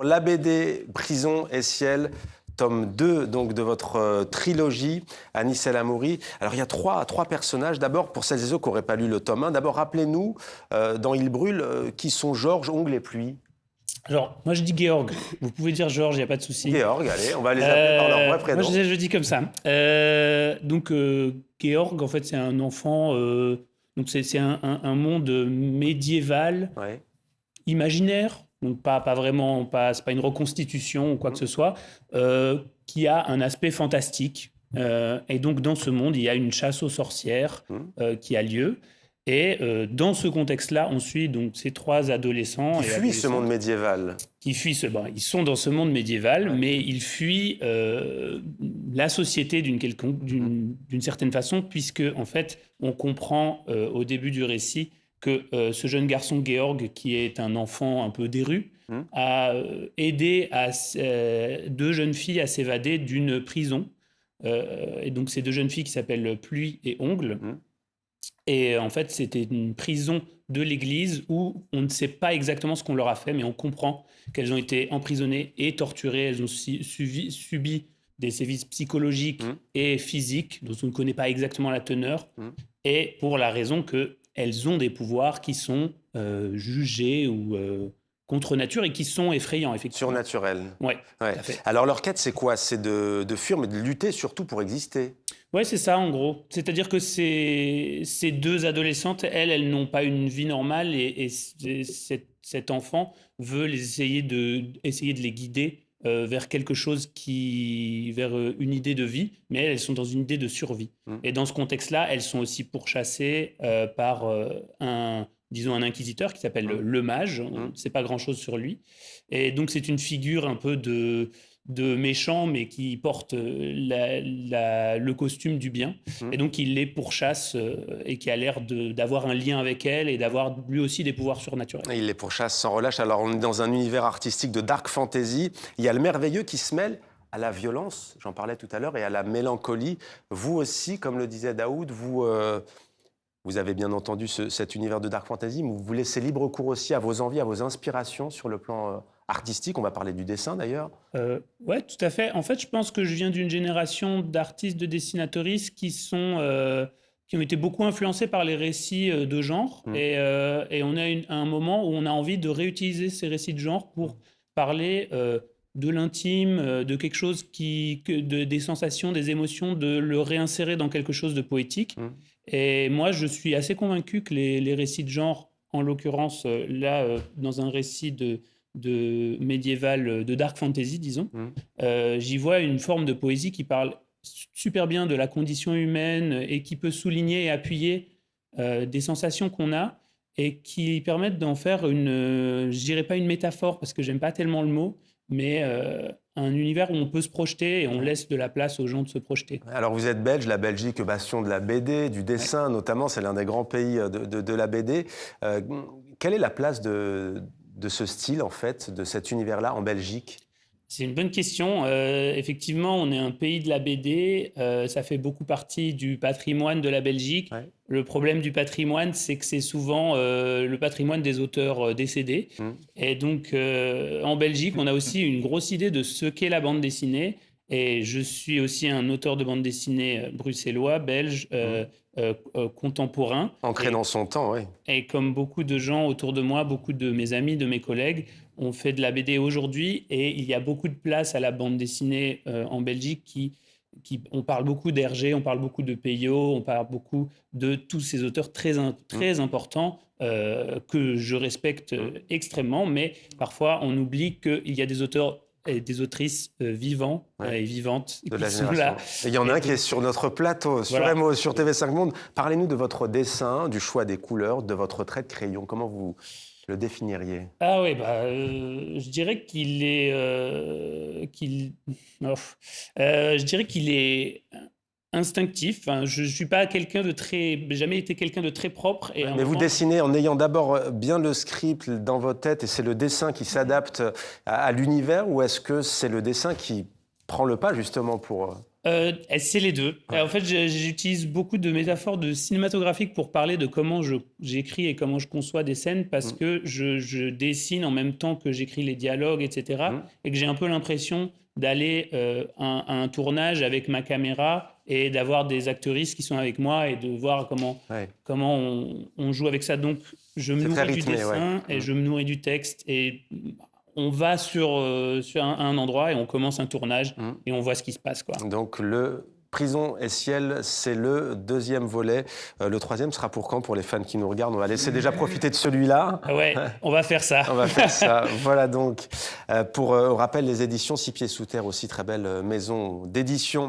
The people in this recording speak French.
La BD Prison et Ciel, tome 2 donc, de votre trilogie, Anis El Amouri. Alors il y a trois personnages. D'abord, pour celles et ceux qui n'auraient pas lu le tome 1, d'abord rappelez-nous, dans Il brûle, qui sont Georges, Ongle et Pluie. Alors, moi je dis Georg. Vous pouvez dire Georges, il n'y a pas de souci. Georg, allez, on va les appeler par leur vrai Moi prénom. je dis comme ça. Georg, en fait, c'est un enfant. Donc, c'est un monde médiéval, Ouais. imaginaire. Donc, pas vraiment, c'est pas une reconstitution ou quoi que ce soit, qui a un aspect fantastique. Et donc, dans ce monde, il y a une chasse aux sorcières qui a lieu. Et dans ce contexte-là, on suit donc ces trois adolescents Qui et fuit ce monde adolescentes médiéval. qui fuient bon, ils sont dans ce monde médiéval, Ouais. mais ils fuient la société d'une certaine façon, puisque en fait, on comprend au début du récit que ce jeune garçon Georg, qui est un enfant un peu des rues, a aidé deux jeunes filles à s'évader d'une prison. Et donc, ces deux jeunes filles qui s'appellent Pluie et Ongle. Et en fait, c'était une prison de l'église où on ne sait pas exactement ce qu'on leur a fait, mais on comprend qu'elles ont été emprisonnées et torturées. Elles ont subi des sévices psychologiques et physiques dont on ne connaît pas exactement la teneur. Et pour la raison qu'elles ont des pouvoirs qui sont jugés ou contre nature et qui sont effrayants, effectivement. Surnaturel. Ouais, Ouais. tout à fait. Alors leur quête, c'est quoi? C'est de fuir, mais de lutter surtout pour exister. Ouais, c'est ça, en gros. C'est-à-dire que ces deux adolescentes, elles n'ont pas une vie normale et cet enfant veut essayer de les guider vers quelque chose vers une idée de vie, mais elles sont dans une idée de survie. Et dans ce contexte-là, elles sont aussi pourchassées par disons, un inquisiteur qui s'appelle le Mage. On ne sait pas grand-chose sur lui. Et donc, c'est une figure un peu de méchant, mais qui porte le costume du bien. Et donc, il les pourchasse et qui a l'air d'avoir un lien avec elle et d'avoir lui aussi des pouvoirs surnaturels. Il les pourchasse sans relâche. Alors, on est dans un univers artistique de dark fantasy. Il y a le merveilleux qui se mêle à la violence, j'en parlais tout à l'heure, et à la mélancolie. Vous aussi, comme le disait Daoud, vous avez bien entendu cet univers de dark fantasy, mais vous laissez libre cours aussi à vos envies, à vos inspirations sur le plan artistique. On va parler du dessin, d'ailleurs. Ouais, tout à fait. En fait, je pense que je viens d'une génération d'artistes, de dessinatoristes qui ont été beaucoup influencés par les récits de genre. Et on a un moment où on a envie de réutiliser ces récits de genre pour parler de l'intime, de quelque chose des sensations, des émotions, de le réinsérer dans quelque chose de poétique. Et moi, je suis assez convaincu que les récits de genre, en l'occurrence, dans un récit de médiéval, de dark fantasy, disons, j'y vois une forme de poésie qui parle super bien de la condition humaine et qui peut souligner et appuyer des sensations qu'on a et qui permettent d'en faire je dirais pas une métaphore parce que j'aime pas tellement le mot, mais un univers où on peut se projeter et on laisse de la place aux gens de se projeter. Alors vous êtes belge, la Belgique, bastion de la BD, du dessin notamment, c'est l'un des grands pays de la BD. Quelle est la place de ce style, en fait, de cet univers-là en Belgique? C'est une bonne question. Effectivement, on est un pays de la BD. Ça fait beaucoup partie du patrimoine de la Belgique. Ouais. Le problème du patrimoine, c'est que c'est souvent le patrimoine des auteurs décédés. Et donc, en Belgique, on a aussi une grosse idée de ce qu'est la bande dessinée. Et je suis aussi un auteur de bande dessinée bruxellois, belge, contemporain. Ancré dans son temps, oui. Et comme beaucoup de gens autour de moi, beaucoup de mes amis, de mes collègues, on fait de la BD aujourd'hui et il y a beaucoup de place à la bande dessinée en Belgique on parle beaucoup d'Hergé, on parle beaucoup de Peyo, on parle beaucoup de tous ces auteurs très importants que je respecte extrêmement, mais parfois on oublie qu'il y a des auteurs et des autrices vivants et vivantes de qui la sont génération. là. Et il y en a un qui est sur notre plateau, sur Voilà. MO, sur TV5 Monde. Parlez-nous de votre dessin, du choix des couleurs, de votre trait de crayon. Comment vous le définiriez? Ah oui, je dirais je dirais qu'il est instinctif. Enfin, je suis pas quelqu'un de très, jamais été quelqu'un de très propre. Et à un Mais vous moment, dessinez en ayant d'abord bien le script dans votre tête et c'est le dessin qui s'adapte à l'univers, ou est-ce que c'est le dessin qui prend le pas justement pour... C'est les deux. Ouais. En fait, j'utilise beaucoup de métaphores cinématographiques pour parler de comment j'écris et comment je conçois des scènes parce Mm. que je dessine en même temps que j'écris les dialogues, etc. Mm. Et que j'ai un peu l'impression d'aller à un tournage avec ma caméra et d'avoir des actrices qui sont avec moi et de voir Ouais. comment on joue avec ça. Donc, je me C'est très nourris du rythmé, ouais. dessin et Mm. je me nourris du texte et on va sur un endroit et on commence un tournage Mm. et on voit ce qui se passe, quoi. Donc le Prison et Ciel, c'est le deuxième volet. Le troisième sera pour quand, pour les fans qui nous regardent? On va laisser déjà profiter de celui-là. Ouais, on va faire ça. On va faire ça. Voilà donc. On rappelle les éditions Six Pieds Sous Terre, aussi très belle maison d'édition.